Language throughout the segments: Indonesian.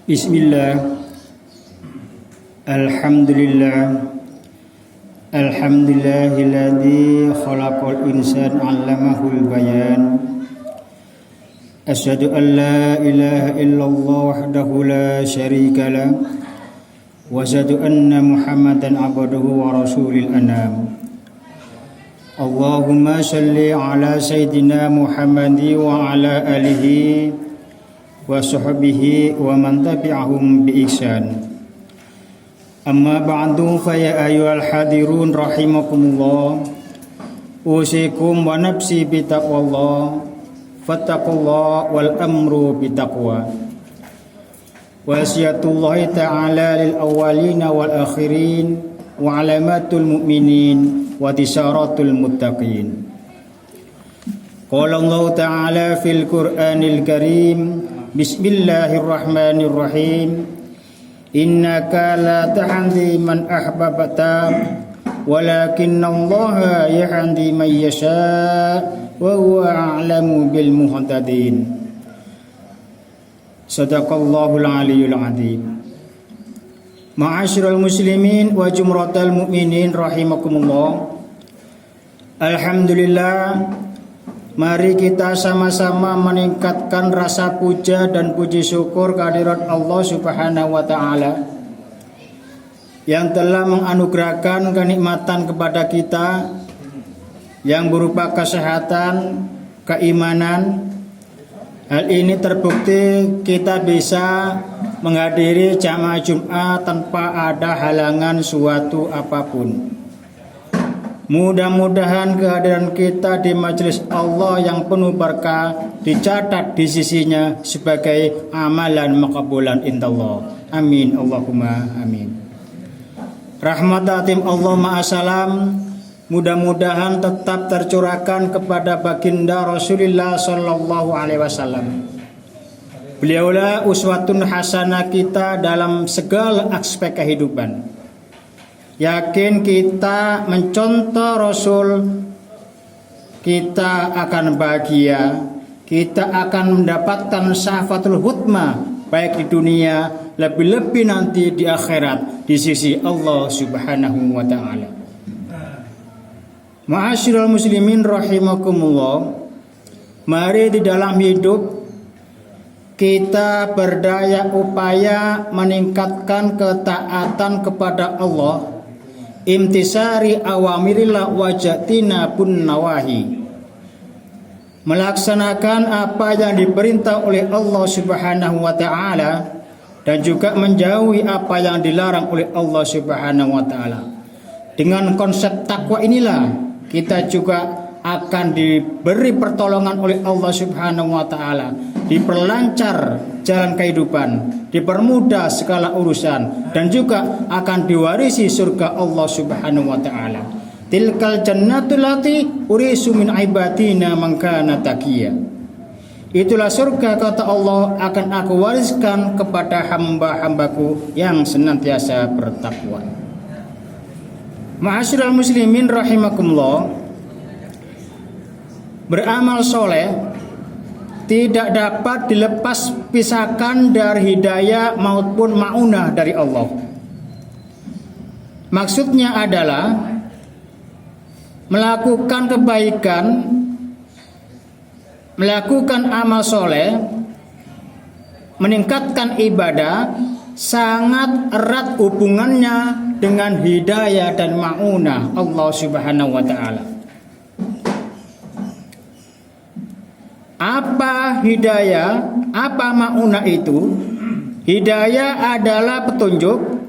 Bismillah. Alhamdulillah. Alhamdulillahilladzi khalaqal insana 'allamahul bayan. Asyhadu an la ilaha illallah wahdahu la syarika lah. Wa asyhadu anna Muhammadan 'abduhu wa rasulil anam. Allahumma shalli ala sayyidina Muhammadi wa ala alihi wa sahbihi wa man tabi'ahum bi ihsan. Amma ba'du fa ya ayyuhal hadirun rahimakumullah. Usikum wa nafsi bi taqwallah. Fattaqullah wal amru bi taqwa. Wasiyatullahi ta'ala lil awwalina wal akhirin wa alamatul mu'minin wa tisaratul muttaqin. Qala Allah ta'ala fil Qur'anil Karim. Bismillahirrahmanirrahim. Innaka la tahdi man ahbabta walakinnallaha yahdi man yasha wa huwa a'lamu bil muhtadin. Sadaqallahul aliyyul azim. Ma'asyiral muslimin wa jumratal mu'minin rahimakumullah. Alhamdulillah, mari kita sama-sama meningkatkan rasa puja dan puji syukur kehadirat Allah Subhanahu wa taala yang telah menganugerahkan kenikmatan kepada kita yang berupa kesehatan, keimanan. Hal ini terbukti kita bisa menghadiri jamaah Jumat tanpa ada halangan suatu apapun. Mudah-mudahan kehadiran kita di majelis Allah yang penuh berkah dicatat di sisinya sebagai amalan maqbulan indallah. Amin Allahumma amin. Rahmat atim Allah ma'asalam mudah-mudahan tetap tercurahkan kepada baginda Rasulullah sallallahu alaihi wasallam. Beliaulah uswatun hasanah kita dalam segala aspek kehidupan. Yakin kita mencontoh Rasul, kita akan bahagia, kita akan mendapatkan syafaatul hutmah baik di dunia, lebih-lebih nanti di akhirat di sisi Allah Subhanahu wa taala. Ma'asyiral muslimin rahimakumullah. Mari di dalam hidup kita berdaya upaya meningkatkan ketaatan kepada Allah, imtisari awamirillah wajatina pun nawahi, melaksanakan apa yang diperintah oleh Allah Subhanahu wa taala dan juga menjauhi apa yang dilarang oleh Allah Subhanahu wa taala. Dengan konsep takwa inilah kita juga akan diberi pertolongan oleh Allah Subhanahu wa taala, diperlancar jalan kehidupan, dipermudah segala urusan, dan juga akan diwarisi surga Allah Subhanahu wa taala. Tilkal jannatul lati urisu min ibadina man kana taqiyya. Itulah surga kata Allah akan aku wariskan kepada hamba-hambaku yang senantiasa bertakwa. Ma'asyiral muslimin rahimakumullah. Beramal soleh tidak dapat dilepas pisahkan dari hidayah maupun ma'unah dari Allah. Maksudnya adalah melakukan kebaikan, melakukan amal soleh, meningkatkan ibadah sangat erat hubungannya dengan hidayah dan ma'unah Allah Subhanahu wa taala. Apa hidayah? Apa ma'unah itu? Hidayah adalah petunjuk.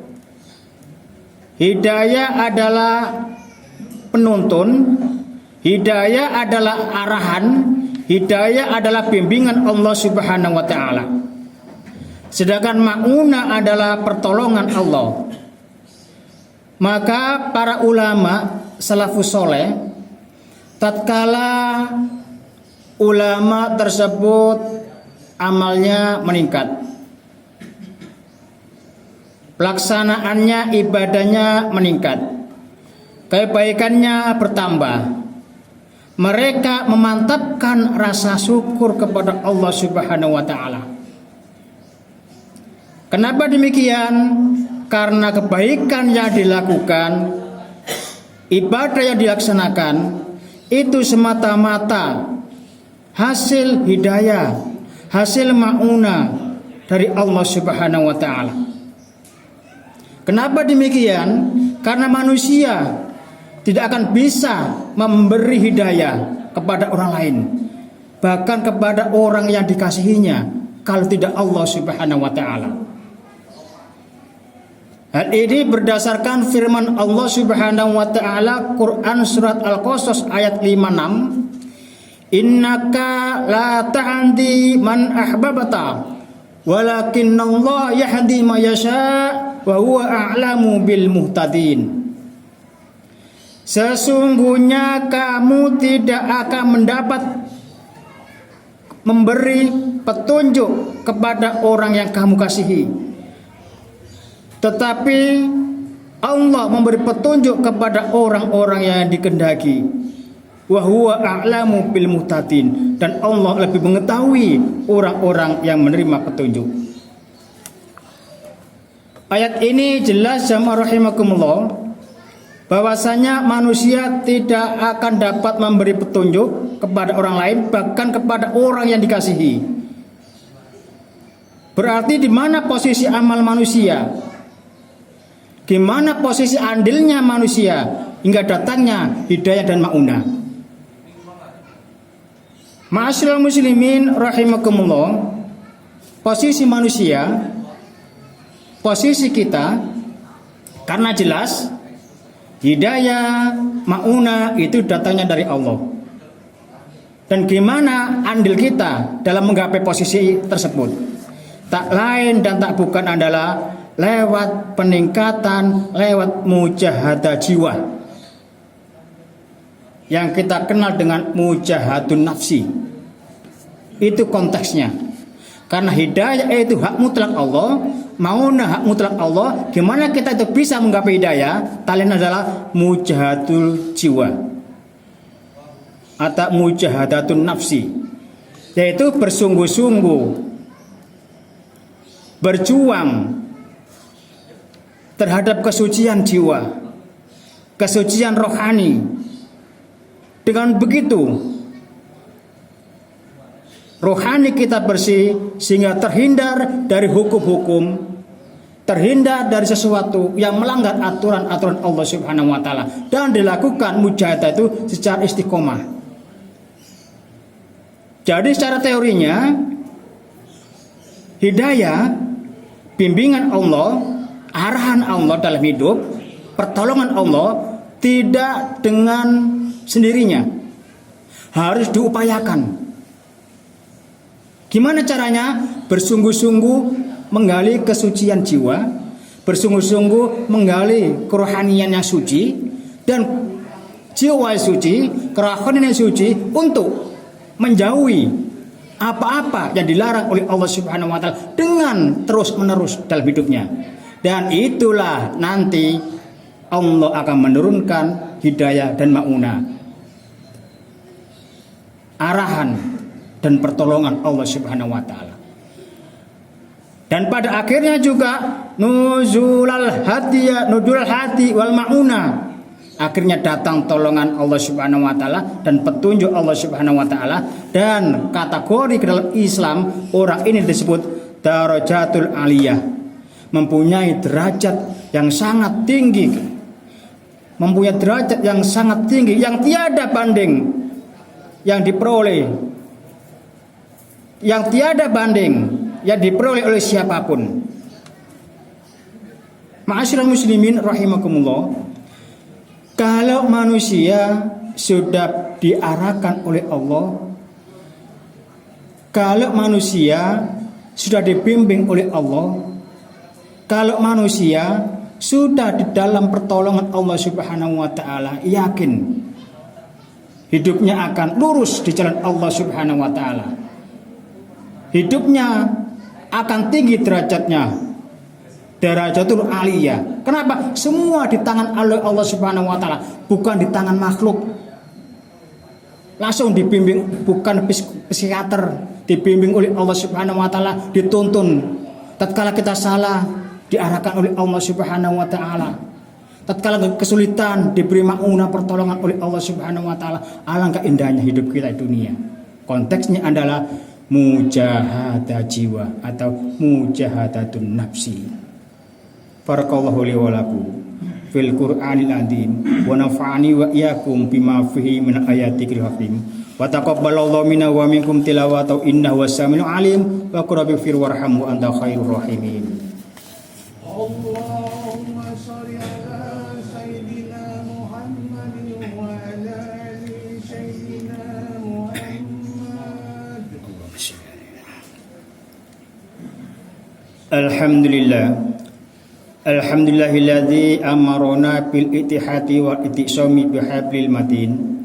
Hidayah adalah penuntun. Hidayah adalah arahan. Hidayah adalah bimbingan Allah Subhanahu wa taala. Sedangkan ma'unah adalah pertolongan Allah. Maka para ulama salafus soleh tatkala ulama tersebut amalnya meningkat, pelaksanaannya, ibadahnya meningkat, kebaikannya bertambah, mereka memantapkan rasa syukur kepada Allah Subhanahu wa taala. Kenapa demikian? Karena kebaikan yang dilakukan, ibadah yang dilaksanakan itu semata-mata hasil hidayah, hasil ma'unah dari Allah Subhanahu wa taala. Kenapa demikian? Karena manusia tidak akan bisa memberi hidayah kepada orang lain, bahkan kepada orang yang dikasihinya, kalau tidak Allah Subhanahu wa taala. Hal ini berdasarkan firman Allah Subhanahu wa taala Quran surat Al-Qasas ayat 56, innaka la tahdi man ahbabta walakinnallaha yahdi man yasha wa huwa a'lamu bil muhtadin. Sesungguhnya kamu tidak akan mendapat memberi petunjuk kepada orang yang kamu kasihi, tetapi Allah memberi petunjuk kepada orang-orang yang dikehendaki. Wa huwa a'lamu bil muhtadin, dan Allah lebih mengetahui orang-orang yang menerima petunjuk. Ayat ini jelas jamaah rahimakumullah bahwasanya manusia tidak akan dapat memberi petunjuk kepada orang lain, bahkan kepada orang yang dikasihi. Berarti di mana posisi amal manusia? Gimana posisi andilnya manusia hingga datangnya hidayah dan ma'unah? Ma'asyiral muslimin rahimakumullah, posisi manusia, posisi kita, karena jelas hidayah, ma'unah itu datangnya dari Allah. Dan gimana andil kita dalam menggapai posisi tersebut? Tak lain dan tak bukan adalah lewat peningkatan, lewat mujahadah jiwa yang kita kenal dengan mujahadun nafsi. Itu konteksnya. Karena hidayah itu hak mutlak Allah, maunah hak mutlak Allah. Gimana kita itu bisa menggapai hidayah? Talian adalah mujahadul jiwa atau mujahadatun nafsi, yaitu bersungguh-sungguh berjuang terhadap kesucian jiwa, kesucian rohani. Dengan begitu rohani kita bersih sehingga terhindar dari hukum-hukum, terhindar dari sesuatu yang melanggar aturan-aturan Allah Subhanahu wa taala, dan dilakukan mujahadah itu secara istiqomah. Jadi secara teorinya hidayah, bimbingan Allah, arahan Allah dalam hidup, pertolongan Allah tidak dengan sendirinya, harus diupayakan. Gimana caranya? Bersungguh-sungguh menggali kesucian jiwa, bersungguh-sungguh menggali kerohanian yang suci dan jiwa yang suci, kerohanian yang suci, untuk menjauhi apa-apa yang dilarang oleh Allah Subhanahu wa taala dengan terus-menerus dalam hidupnya. Dan itulah nanti Allah akan menurunkan hidayah dan ma'unah, arahan dan pertolongan Allah Subhanahu wa taala. Dan pada akhirnya juga nuzulal hati wal ma'unah. Akhirnya datang tolongan Allah Subhanahu wa taala dan petunjuk Allah Subhanahu wa taala, dan kategori ke dalam Islam orang ini disebut darajatul aliyah, mempunyai derajat yang sangat tinggi, mempunyai derajat yang sangat tinggi yang tiada banding yang diperoleh, yang tiada banding yang diperoleh oleh siapapun. Ma'asyiral muslimin rahimakumullah, kalau manusia sudah diarahkan oleh Allah, kalau manusia sudah dibimbing oleh Allah, kalau manusia sudah di dalam pertolongan Allah Subhanahu wa taala, yakin hidupnya akan lurus di jalan Allah Subhanahu wa taala. Hidupnya akan tinggi derajatnya, darajatul aliyah. Kenapa? Semua di tangan Allah Subhanahu wa taala, bukan di tangan makhluk. Langsung dibimbing, bukan psikiater, dibimbing oleh Allah Subhanahu wa taala, dituntun Tatkala kita salah, diarahkan oleh Allah Subhanahu wa taala. Tatkala kesulitan, diberi maunah pertolongan oleh Allah Subhanahu wa taala. Alangkah indahnya hidup kita di dunia. Konteksnya adalah mujahadah jiwa atau mujahadatun nafsi. Barakallahu li wa lakum fil Qur'anil azim wa nafa'ani wa iyyakum bima fihi min ayatil hakim. Wa taqabbalallahu minna wa minkum tilawatahu innahu was-sami'ul alim wa qul rabbighfir warhamhu anta khairur rahimin. Allahumma shalli ala sayyidina Muhammadin wa ala ali sayyidina Muhammad. Alhamdulillah. Alhamdulillahilladzi amarona bil ittihadi wal ittisami bihablil matin.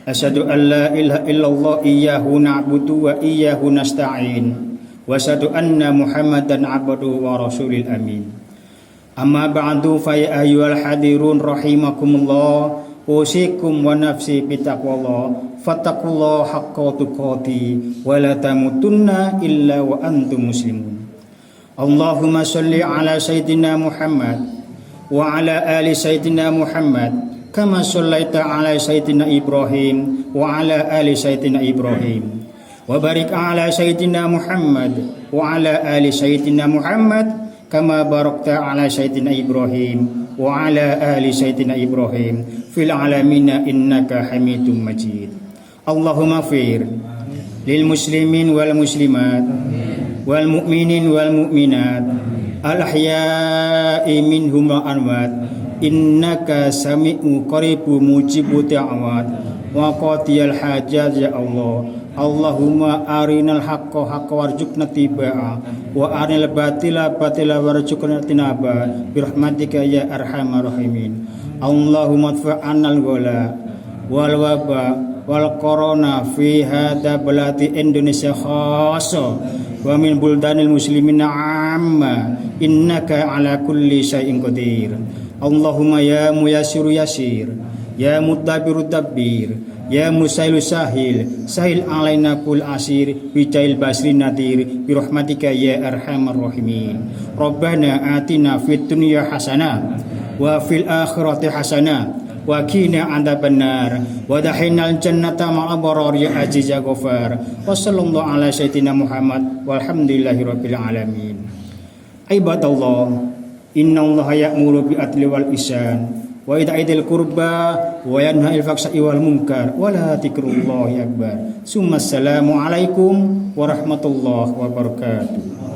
Asyhadu an la ilaha illallah iyyahu na'budu wa iyyahu nasta'in. Wa asyhadu anna Muhammadan 'abduhu wa rasulil amin. Amma ba'du fa ya ayyuhal hadirun rahimakumullah. Usikum wa nafsi bitaqwallah. Fattaqullaha haqqa tuqatih wa la tamutunna illa wa antum muslimun. Allahumma sholli ala sayyidina Muhammad wa ala ali sayyidina Muhammad kama shallaita ala sayyidina Ibrahim wa ala ali sayyidina Ibrahim wa barik ala sayyidina Muhammad wa ala ali sayyidina Muhammad kama barakta ala sayyidina Ibrahim wa ala ali sayyidina Ibrahim fil alamin innaka Hamidum Majid. Allahumma fir lil muslimin wal muslimat wal mu'minin wal mu'minat al ahya'i minhum wa amwat innaka sami'u qaribu mujibu da'awat wa qadiyal hajat ya Allah. Allahumma arinal haqqa haqqa warzuqna tibaa wa arinal batila batila warzuqna tinaba birahmatika ya arhamar rahimin. Allahumma adfa'anal ghala wal waba wal corona fi hada baladi Indonesia khassa wa min buldanil muslimin amma innaka ala kulli syai'in qadir. Allahumma ya muyassiru yasir ya mudabbiru dabbir ya musailu sahil sahil alaina kul asir bijail basri nadir birahmatika ya arhamar rahimin. Rabbana atina fid dunya hasanah wa fil akhirati hasanah wa qina adzabannar wa dahinal jannata ma'al abrar ya aziz ya ghafar. Wa sallallahu ala sayyidina Muhammad walhamdulillahi rabbil alamin. Ibadallah, innallaha ya'muru bil adli wal ihsan wa ita'idzil qurba wa yanha 'anil fahsya'i wal munkar wa la dzikrullahi akbar. Assalamu alaikum warahmatullahi wabarakatuh.